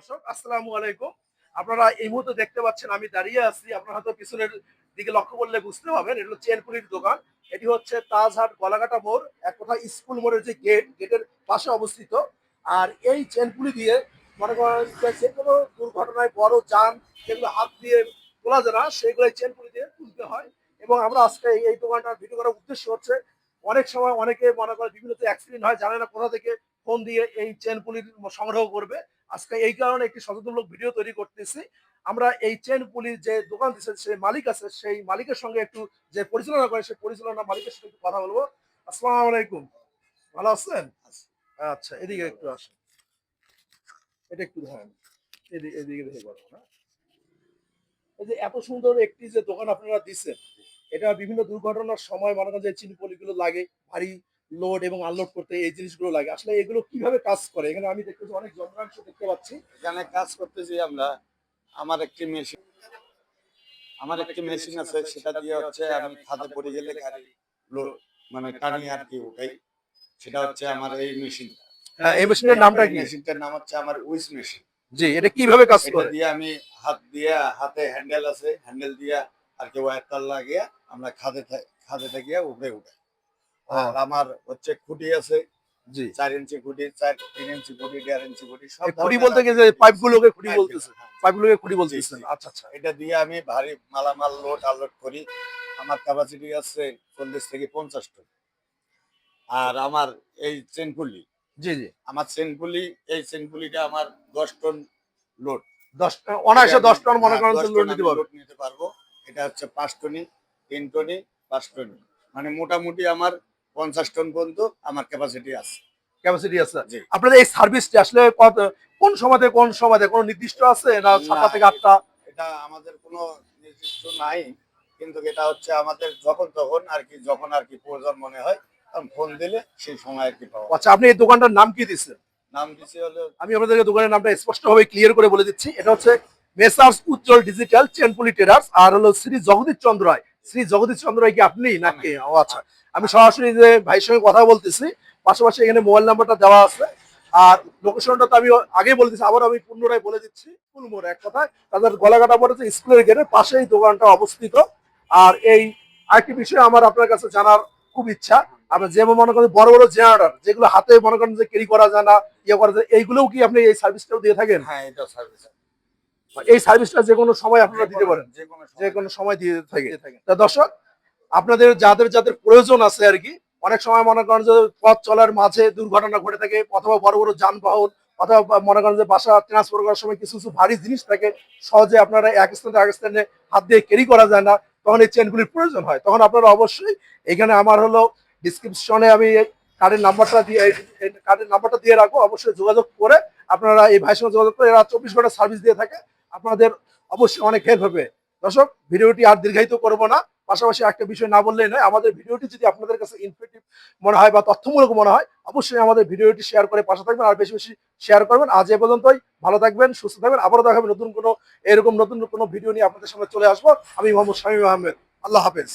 দর্শক আসসালামু আলাইকুম। আপনারা এই মুহূর্তে দেখতে পাচ্ছেন আমি দাঁড়িয়ে আছি। আপনারা হয়তো পিছনের দিকে লক্ষ্য করলে বুঝতে পারবেন এটা হলো চেনপুরির দোকান। এটি হচ্ছে তাজহাট গলাকাটা মোড়, এক কথায় স্কুল মোড়ের যে গেটের পাশে অবস্থিত। আর এই চেনপুলি দিয়ে মনে করেন যে কোনো দুর্ঘটনায় বড় যান যেগুলো হাত দিয়ে তোলা যায় না সেগুলো চেনপুলি দিয়ে তুলতে হয়। এবং আমরা আজকে এই দোকানটার ভিডিও করার উদ্দেশ্য হচ্ছে অনেক সময় অনেকে মনে করে বিভিন্ন অ্যাক্সিডেন্ট হয়, জানে না কোথা থেকে ফোন দিয়ে এই চেনপুলি সংগ্রহ করবে। আজকে এই কারণে একটি সচেতনমূলক ভিডিও তৈরি করতেছি। আমরা এই চেন পুলির যে দোকান দিচ্ছে সেই মালিক আছে, সেই মালিকের সঙ্গে একটু যে পরিচালনা করে সেই পরিচালনা মালিকের সঙ্গে একটু কথা বলবো। আসসালামু আলাইকুম, ভালো আছেন? আচ্ছা, এদিকে একটু আসেন, এটা একটু ধরেন, এদিকে এদিকে দেখে বলো না। এই যে এত সুন্দর একটি যে দোকান আপনারা দিচ্ছেন, এটা বিভিন্ন দুর্ঘটনার সময় মনে করেন যে চিনিপলিগুলো লাগে ভারী লোড এবং আনলোড করতে, এই জিনিসগুলো লাগে। আসলে এগুলো কিভাবে কাজ করে? এখানে আমি দেখতেছি অনেক যন্ত্রাংশ দেখতে পাচ্ছি। এখানে কাজ করতেছি আমরা। আমার একটি মেশিন আমার একটি মেশিন আছে, সেটা দিয়ে হচ্ছে আমি খাদে পড়ে গেলে গাড়ি মানে টানি আর কি উঠাই। সেটা হচ্ছে আমার এই মেশিন। হ্যাঁ, এই মেশিনের নামটা কি? মেশিনটার নাম হচ্ছে আমার উইস মেশিন। জি, এটা কিভাবে কাজ এটা করে? দিয়ে আমি হাত দিয়ে, হাতে হ্যান্ডেল আছে, হ্যান্ডেল দিয়ে আর কি ওয়্যার তার লাগিয়ে আমরা খাদে থেকে উপরে উঠাই। আর আমার হচ্ছে খুঁটি আছে, জি, 4 ইঞ্চি খুঁটি, 3 ইঞ্চি খুঁটি, 1.5 ইঞ্চি খুঁটি, সব এই খুঁটি ধরনের বলতে আর কি কি যে খুঁটি। পাইপগুলোকে খুঁটি পাইপগুলো, বলতেছে? হ্যাঁ, পাইপগুলোকে খুঁটি জি বলতেছেন। জি। আচ্ছা, আচ্ছা। এটা দিয়ে আমি ভারী মালামাল লোড আনলোড করি। আমার ক্যাপাসিটি আছে 40 থেকে 50 টন। আর আমার এই চেনপুলি, জি, জি। আমার চেনপুলি, এই চেনপুলিটা আমার 10 টন লোড। ১০ এটা অনায়াসে আমি, ১০ টন মনে হ্যাঁ, করেন 10 যে লোড টন নিতে আমি পারবে। লোড নিতে পারবো। এটা হচ্ছে 5 টনি, 3 টনি, 5 টনি। মানে মোটামুটি আমার 50 টন পর্যন্ত আমার ক্যাপাসিটি আছে। ক্যাপাসিটি আছে। জি। আপনাদের এই সার্ভিসটা আসলে কোন সময় থেকে কোন সময় থেকে কোনো নির্দিষ্ট আছে না না, ৭টা থেকে ৮টা? এটা আমাদের কোনো নির্দিষ্ট নাই। কিন্তু এটা হচ্ছে আমাদের যখন তখন আর কি, যখন আর কি প্রয়োজন মনে হয় তখন ফোন দিলে সেই সময় আর কি পাওয়া যায়। আচ্ছা, আপনি এই দোকানটার নাম কি দিচ্ছেন? নাম দিছি হলো, আমি আপনাদেরকে দোকানের নামটা স্পষ্টভাবে ক্লিয়ার করে বলে দিচ্ছি। এটা হচ্ছে মেসার্স উজ্জ্বল ডিজিটাল চেনপুলি ট্রেডার্স, আর হলো শ্রী জগদীশ চন্দ্র রায়। শ্রী জগদীশ চন্দ্র রায় কি আপনি আমি নাকি? ও আচ্ছা, আমি সরাসরি যে ভাইয়ের সঙ্গে কথা বলতেছি, পাশাপাশি এখানে মোবাইল নাম্বারটা দেওয়া আছে। আর লোকেশনটা তো আমি আগেই বলে দিচ্ছি, আবার আমি পুনরায় বলে দিচ্ছি। ফুল মোড়, এক কথায় তাদের গলাকাটা মোড়ে যে স্কুলের গেটের পাশেই দোকানটা অবস্থিত। আর এই আরেকটি বিষয় আমার আপনার কাছে জানার খুব ইচ্ছা। আপনার যেমন মনে করেন বড় বড় জেনারেটর যেগুলো হাতে মনে করেন যে ক্যারি করা যায় না, ইয়ে করা যায়, এইগুলোও কি আপনি এই সার্ভিসটাও দিয়ে থাকেন? হ্যাঁ, এটা সার্ভিস। এই সার্ভিসটা যে কোনো সময় আপনারা দিতে পারেন? যে কোনো যে সময়। কোনো সময় দিয়ে থাকে। তা দর্শক, আপনাদের যাদের যাদের প্রয়োজন আছে আর কি, অনেক সময় মনে করেন যে পথ চলার মাঝে দুর্ঘটনা ঘটে থাকে, অথবা বড় বড় যানবাহন, অথবা মনে করেন যে বাসা ট্রান্সফার করার সময় কিছু কিছু ভারী জিনিস থাকে, সহজে আপনারা এক স্থান থেকে এক স্থানে হাত দিয়ে ক্যারি করা যায় না, তখন এই চেনগুলির প্রয়োজন হয়। তখন আপনারা অবশ্যই এখানে আমার হলো ডিসক্রিপশনে আমি কার্ডের নাম্বারটা দিয়ে রাখবো, অবশ্যই যোগাযোগ করে আপনারা এই ভাইয়ের সঙ্গে যোগাযোগ করে, এরা 24 ঘন্টা সার্ভিস দিয়ে থাকে। আপনাদের অবশ্যই অনেক হেল্প হবে। দর্শক, ভিডিওটি আর দীর্ঘায়িত করবো না। পাশাপাশি একটা বিষয় না বললেই নয়, আমাদের ভিডিওটি যদি আপনাদের কাছে ইনফরমেটিভ মনে হয় বা তথ্যমূলক মনে হয়, অবশ্যই আমাদের ভিডিওটি শেয়ার করে পাশে থাকবেন, আর বেশি বেশি শেয়ার করবেন। আজ এ পর্যন্তই। ভালো থাকবেন, সুস্থ থাকবেন। আবারও দেখাবেন নতুন কোনো ভিডিও নিয়ে আপনাদের সামনে চলে আসবো। আমি মোহাম্মদ শামীম আহমেদ। আল্লাহ হাফেজ।